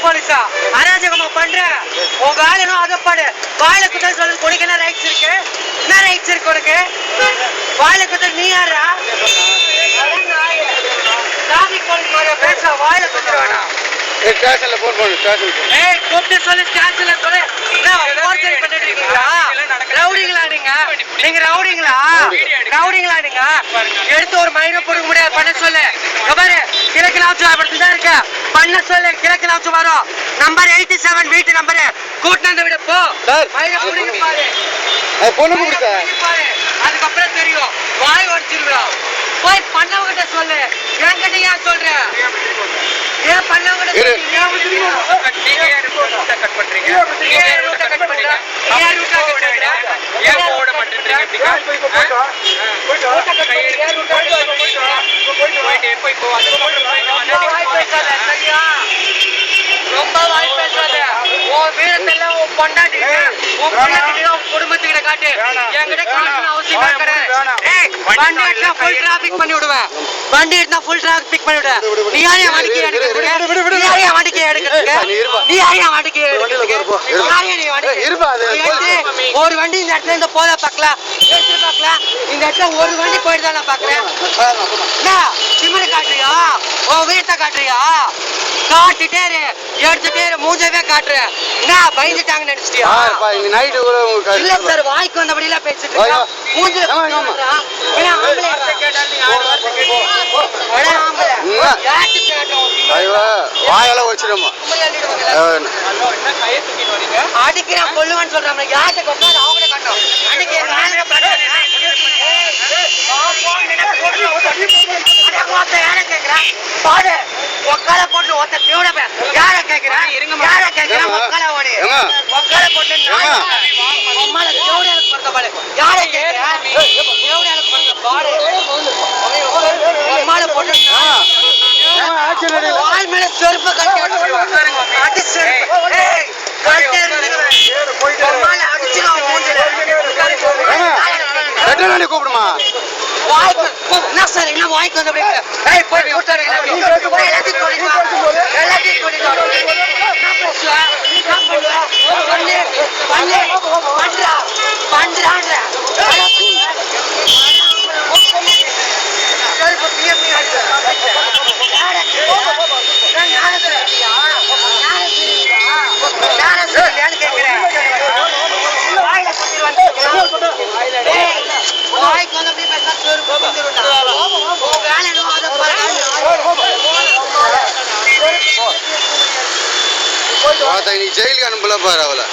போலீஸா அராஜகமா பண்ற உன் வேலைனோ அதை பாடு. வாயில குத்த சொல்றது உனக்கு என்ன ரைட்ஸ் இருக்கு? என்ன ரைட்ஸ் இருக்கு உனக்கு? வாயில குத்த நீ யாரா? டிராபிக் போலீஸ் வர பேச வாயில குத்துற வேணாம். ஸ்டேஷன்ல போன் பண்ணு. ஸ்டேஷன் கூப்பிட்டு சொல்லி ஸ்டேஷன்ல சொல்லு. போர்ச்சல் பண்ணிட்டு இருக்கீங்களா? ரவுடிங்களா நீங்க? நீங்க ரவுடிங்களா? ரவுடிங்களா நீங்க? எடுத்து ஒரு மைனம் கொடுக்க முடியாது. பண்ண சொல்லு. பாரு கிழக்கு நாச்சு தான் இருக்க. பண்ண சொல்லு. கிழக்கு நாச்சு வரும். நம்பர் 87 வீட்டு நம்பரு. கூட்டினு விட போ. மைனம் கொடுங்க பாரு. அதுக்கப்புறம் தெரியும். வாய் உடச்சிருவோம். போய் பண்ணவங்கிட்ட சொல்லு. என்கிட்ட ஏன் சொல்ற? ஏன் பண்ணவங்கிட்ட ரொம்ப வாய் பேசாத. உன் வீரத்தெல்லாம் உன் பொண்டாட்டி உன் குடும்பத்துக்கிட்ட காட்டு. என்கிட்ட அவசியமா கிடையாது. வண்டி எடுத்தா ஃபுல் டிராபிக் பண்ணி விடுவேன். வண்டி எடுத்தா ஃபுல் டிராபிக் பண்ணி விடுவேன். நீ யாரையா வண்டிக்கு எடுக்கிறதுக்கு? நீ யாரையா வண்டிக்கு எடுக்கிறதுக்கு? நீ யாரையா வண்டிக்கு எடுக்கிறதுக்கு? யாரையா நீ வண்டிக்கு ஒரு வண்டி இந்த இடத்துல இருந்து போதா பாக்கலாம். எடுத்துட்டு பாக்கலாம். இந்த இடத்துல ஒரு வண்டி போயிட்டு தான் நான் பாக்குறேன். என்ன திமிரு காட்டுறியா? உன் வீட்டை காட்டுறியா? காட்டுட்டே இரு. எடுத்துட்டே இரு. மூஞ்சவே காட்டுறேன். என்ன பயந்துட்டாங்க நினைச்சிட்டியா? இல்ல சார் வாய்க்கு வந்தபடி எல்லாம் பேசிட்டு இருக்கா. மூஞ்சில வாயெல்லாம் வச்சிருமா அடிக்கிறேன் கொல்லுவான்னு சொல்றாங்க. யார்கிட்ட கொண்டா அவங்களே காட்டும். அன்னைக்கு யார கேக்குறேன் பாரு. ஒக்கால போட்டு ஒத்த தீவிர யார கேக்குறேன்? யார கேக்குறேன்? ஒக்கால ஓடி ஒக்கால போட்டு அம்மால தேவடையாளுக்கு பிறந்த பாரு. யார கேக்குறேன்? தேவடையாளுக்கு பிறந்த பாரு. அம்மால போட்டு வாய் மேல செருப்பு கட்டி அடி செருப்பு கூப்பிடுமா? என்ன சார் என்ன வாய்க்கு வந்து நீ ஜெயிலுக்கு அனுப்பல பாரு அவளை.